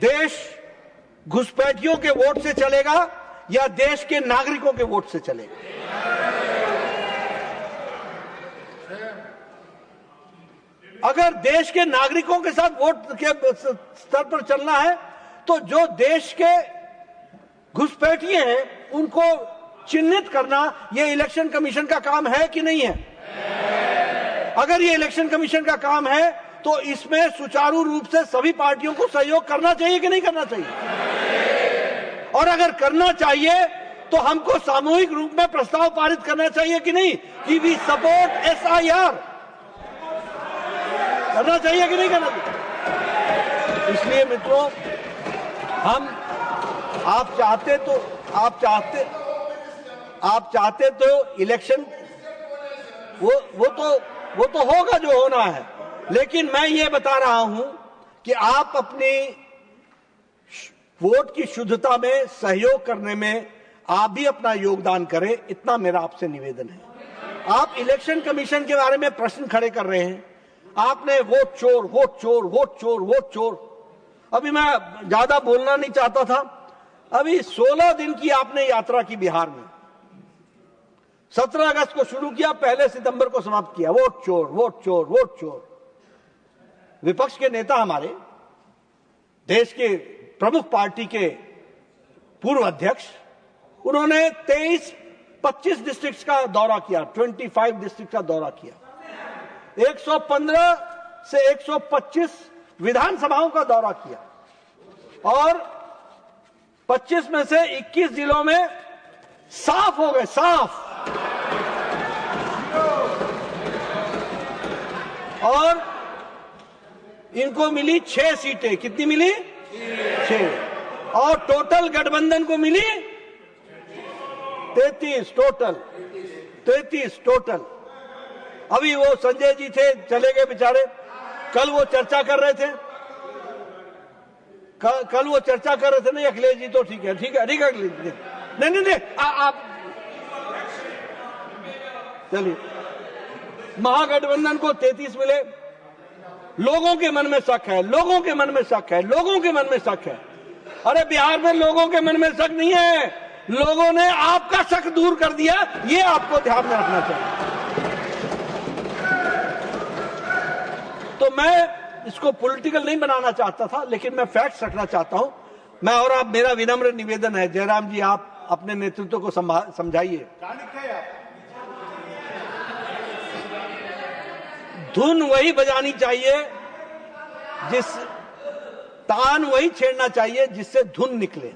देश घुसपैठियों के वोट से चलेगा या देश के नागरिकों के वोट से चलेगा। अगर देश के नागरिकों के साथ वोट के स्तर पर चलना है तो जो देश के घुसपैठिए हैं उनको चिन्हित करना यह इलेक्शन कमीशन का काम है कि नहीं है। अगर ये इलेक्शन कमीशन का काम है तो इसमें सुचारू रूप से सभी पार्टियों को सहयोग करना चाहिए कि नहीं करना चाहिए। और अगर करना चाहिए तो हमको सामूहिक रूप में प्रस्ताव पारित करना चाहिए कि नहीं कि वी सपोर्ट SIR, करना चाहिए कि नहीं करना चाहिए। इसलिए मित्रों, हम आप चाहते तो इलेक्शन वो तो होगा जो होना है, लेकिन मैं ये बता रहा हूं कि आप अपनी वोट की शुद्धता में सहयोग करने में आप भी अपना योगदान करें, इतना मेरा आपसे निवेदन है। आप इलेक्शन कमीशन के बारे में प्रश्न खड़े कर रहे हैं, आपने वोट चोर वोट चोर वोट चोर वोट चोर। अभी मैं ज्यादा बोलना नहीं चाहता था, अभी 16 दिन की आपने यात्रा की बिहार में, 17 अगस्त को शुरू किया, 1 सितंबर को समाप्त किया। वोट चोर वोट चोर वोट चोर। विपक्ष के नेता, हमारे देश के प्रमुख पार्टी के पूर्व अध्यक्ष, उन्होंने 25 डिस्ट्रिक्ट का दौरा किया, 25 डिस्ट्रिक्ट का दौरा किया, 115 से 125 विधानसभाओं का दौरा किया और 25 में से 21 जिलों में साफ हो गए, साफ। और इनको मिली 6 सीटें। कितनी मिली? 6। और टोटल गठबंधन को मिली 33 टोटल। अभी वो संजय जी थे, चले गए बेचारे, कल वो चर्चा कर रहे थे, नहीं अखिलेश जी तो ठीक है अखिलेश जी, नहीं आप चलिए। महागठबंधन को 33 मिले। लोगों के मन में शक है, अरे बिहार में लोगों के मन में शक नहीं है, लोगों ने आपका शक दूर कर दिया, ये आपको ध्यान में रखना चाहिए। तो मैं इसको पॉलिटिकल नहीं बनाना चाहता था, लेकिन मैं फैक्ट्स रखना चाहता हूं। मैं और आप, मेरा विनम्र निवेदन है, जयराम जी आप अपने नेतृत्व को समझाइए। धुन वही बजानी चाहिए, तान वही छेड़ना चाहिए जिससे धुन निकले।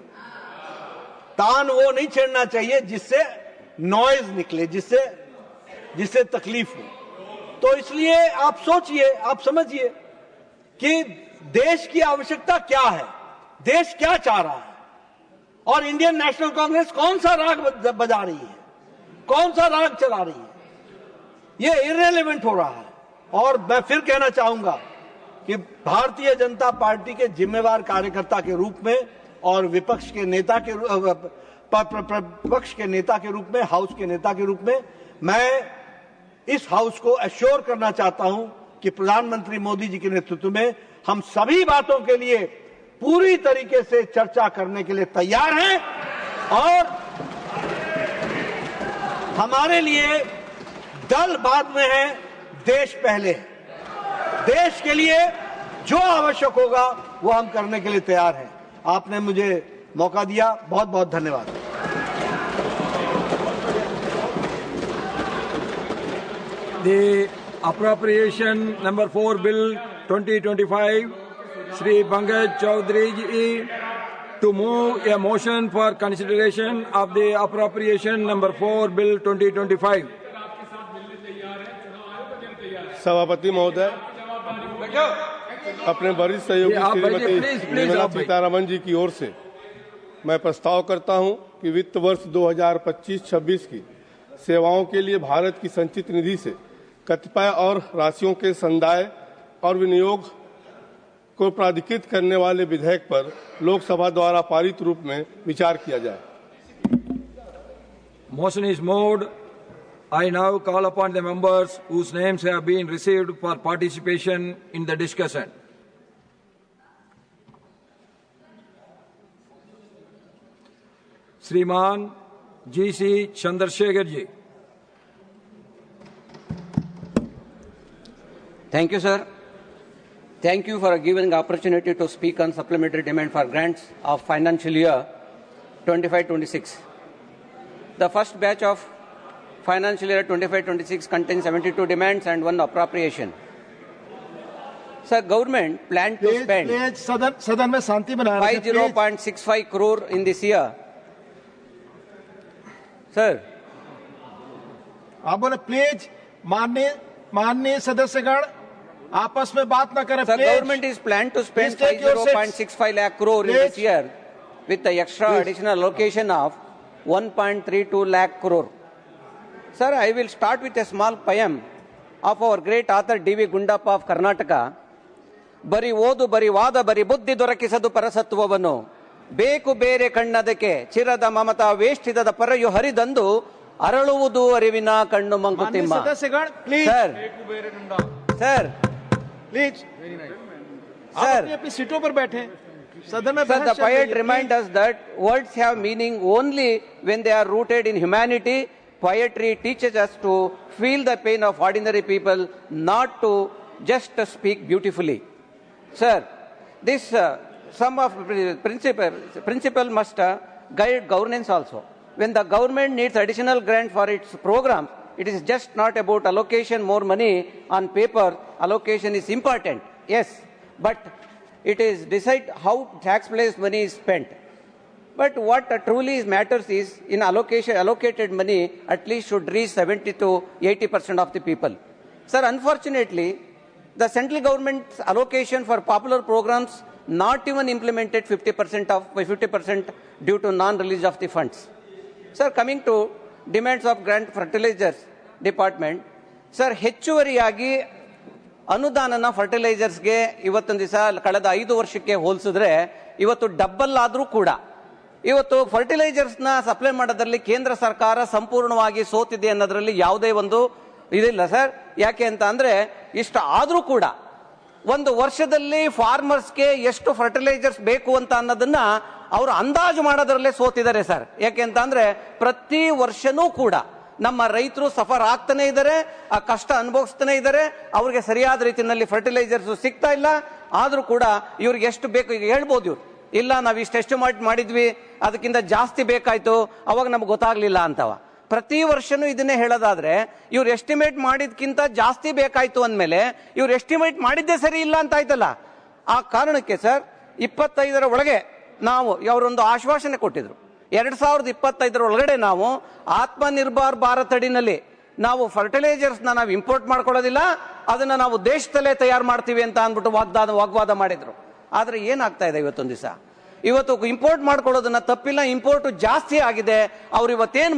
तान वो नहीं छेड़ना चाहिए जिससे नॉइज निकले, जिससे तकलीफ हो। तो इसलिए आप सोचिए, आप समझिए कि देश की आवश्यकता क्या है, देश क्या चाह रहा है, और इंडियन नेशनल कांग्रेस कौन सा राग बजा रही है, कौन सा राग चला रही है, ये इररिलेवेंट हो रहा है। और मैं फिर कहना चाहूंगा कि भारतीय जनता पार्टी के जिम्मेवार कार्यकर्ता के रूप में और विपक्ष के नेता के रूप में, हाउस के नेता के रूप में, मैं इस हाउस को एश्योर करना चाहता हूं कि प्रधानमंत्री मोदी जी के नेतृत्व में हम सभी बातों के लिए पूरी तरीके से चर्चा करने के लिए तैयार हैं। और हमारे लिए दल बाद में है, देश पहले है। देश के लिए जो आवश्यक होगा वो हम करने के लिए तैयार हैं। आपने मुझे मौका दिया, बहुत बहुत धन्यवाद। The appropriation number 4 bill 2025, Shri Pankaj Chaudhary ji to move a motion for consideration of the appropriation number 4 bill 2025. सभापति महोदय, अपने वरिष्ठ सहयोगी श्रीमती निर्मला सीतारमण जी की ओर से मैं प्रस्ताव करता हूं कि वित्त वर्ष 2025-26 की सेवाओं के लिए भारत की संचित निधि से कतिपय और राशियों के संदाय और विनियोग को प्राधिकृत करने वाले विधेयक पर लोकसभा द्वारा पारित रूप में विचार किया जाए। Motion is moved. I now call upon the members whose names have been received for participation in the discussion. श्रीमान GC Chandrasekhar ji. Thank you, sir. Thank you for giving the opportunity to speak on supplementary demand for grants of financial year 25-26. The first batch of financial year 25-26 contains 72 demands and 1 appropriation. Sir, government planned to spend सदन में शांति बनाए 50.65 crore in this year. Sir, आप बोले please माननीय सदस्यगण आपस में बात न करें. sir, government is planned to spend 50.65 lakh crore in this year with the extra additional allocation of 1.32 lakh crore. Sir, I will start with a small poem of our great author D.V. Gundappa of Karnataka. ಬರಿ ಓದು ಬರಿ ವಾದ ಬರಿ ಬುದ್ಧಿ ದೊರಕಿಸದು ಪರಸತ್ವವನ್ನು ಬೇಕು ಬೇರೆ ಕಣ್ಣದಕ್ಕೆ ಚಿರದ ಮಮತಾ ವೇಷ್ಟಿದ ಪರಯು ಹರಿದಂದು ಅರಳುವುದು ಅರಿವಿನ ಕಣ್ಣು Mankuthimma. Sir sir please Sir, अपनी सीटों पर बैठे. सदन में sir, the poet reminds us that words have meaning only when they are rooted in humanity. Poetry teaches us to feel the pain of ordinary people, not to just speak beautifully. Sir, this sum of principle must guide governance also. When the government needs additional grant for its programs, it is just not about allocation more money on paper. Allocation is important, yes, but it is decide how taxpayers' money is spent. But what truly matters is in allocated money at least should reach 70 to 80% of the people. Sir, unfortunately, the central government's allocation for popular programs not even implemented 50% due to non-release of the funds. Sir, coming to demands of grant fertilizers department, sir, ಹೆಚ್ಚುವರಿಯಾಗಿ ಅನುದಾನನ ಫರ್ಟಿಲೈಸರ್ಸ್ಗೆ ಇವತ್ತೊಂದು ದಿವಸ ಕಳೆದ 5 ವರ್ಷಕ್ಕೆ ಹೋಲಿಸಿದ್ರೆ ಇವತ್ತು double ಆದರೂ ಕೂಡ ಇವತ್ತು ಫರ್ಟಿಲೈಸರ್ಸ್ನ ಸಪ್ಲೈ ಮಾಡೋದ್ರಲ್ಲಿ ಕೇಂದ್ರ ಸರ್ಕಾರ ಸಂಪೂರ್ಣವಾಗಿ ಸೋತಿದೆ ಅನ್ನೋದ್ರಲ್ಲಿ ಯಾವುದೇ ಒಂದು ಇದಿಲ್ಲ ಸರ್. ಯಾಕೆ ಅಂತ ಅಂದ್ರೆ ಇಷ್ಟ ಆದ್ರೂ ಕೂಡ ಒಂದು ವರ್ಷದಲ್ಲಿ ಫಾರ್ಮರ್ಸ್ಗೆ ಎಷ್ಟು ಫರ್ಟಿಲೈಸರ್ಸ್ ಬೇಕು ಅಂತ ಅನ್ನೋದನ್ನ ಅವರು ಅಂದಾಜು ಮಾಡೋದ್ರಲ್ಲೇ ಸೋತಿದ್ದಾರೆ ಸರ್. ಯಾಕೆ ಅಂತ ಅಂದ್ರೆ ಪ್ರತಿ ವರ್ಷನೂ ಕೂಡ ನಮ್ಮ ರೈತರು ಸಫರ್ ಆಗ್ತಾನೆ ಇದ್ದಾರೆ, ಆ ಕಷ್ಟ ಅನುಭವಿಸ್ತಾನೆ ಇದ್ದಾರೆ, ಅವ್ರಿಗೆ ಸರಿಯಾದ ರೀತಿಯಲ್ಲಿ ಫರ್ಟಿಲೈಸರ್ಸ್ ಸಿಗ್ತಾ ಇಲ್ಲ. ಆದ್ರೂ ಕೂಡ ಇವ್ರಿಗೆ ಎಷ್ಟು ಬೇಕು ಈಗ ಹೇಳ್ಬೋದು ಇವ್ರು, ಇಲ್ಲ ನಾವು ಇಷ್ಟೆಷ್ಟು ಮಾಡಿದ್ವಿ ಅದಕ್ಕಿಂತ ಜಾಸ್ತಿ ಬೇಕಾಯ್ತು ಅವಾಗ ನಮ್ಗೆ ಗೊತ್ತಾಗ್ಲಿಲ್ಲ ಅಂತವ. ಪ್ರತಿ ವರ್ಷನೂ ಇದನ್ನೇ ಹೇಳೋದಾದ್ರೆ ಇವ್ರು ಎಸ್ಟಿಮೇಟ್ ಮಾಡಿದ್ಕಿಂತ ಜಾಸ್ತಿ ಬೇಕಾಯ್ತು ಅಂದಮೇಲೆ ಇವ್ರು ಎಸ್ಟಿಮೇಟ್ ಮಾಡಿದ್ದೇ ಸರಿ ಇಲ್ಲ ಅಂತ ಆಯ್ತಲ್ಲ. ಆ ಕಾರಣಕ್ಕೆ ಸರ್ 25ರ ಒಳಗೆ ನಾವು ಅವರೊಂದು ಆಶ್ವಾಸನೆ ಕೊಟ್ಟಿದ್ರು. 2025 ಒಳಗಡೆ ನಾವು ಆತ್ಮನಿರ್ಭರ್ ಭಾರತ್ ಅಡಿನಲ್ಲಿ ನಾವು ಫರ್ಟಿಲೈಸರ್ಸ್ನ ನಾವು ಇಂಪೋರ್ಟ್ ಮಾಡ್ಕೊಳ್ಳೋದಿಲ್ಲ, ಅದನ್ನ ನಾವು ದೇಶದಲ್ಲೇ ತಯಾರು ಮಾಡ್ತೀವಿ ಅಂತ ಅಂದ್ಬಿಟ್ಟು ವಾಗ್ವಾದ ಮಾಡಿದ್ರು. ಆದ್ರೆ ಏನಾಗ್ತಾ ಇದೆ ಇವತ್ತೊಂದು ದಿವಸ, ಇವತ್ತು ಇಂಪೋರ್ಟ್ ಮಾಡ್ಕೊಳ್ಳೋದನ್ನ ತಪ್ಪಿಲ್ಲ, ಇಂಪೋರ್ಟ್ ಜಾಸ್ತಿ ಆಗಿದೆ. ಅವ್ರು ಇವತ್ತೇನು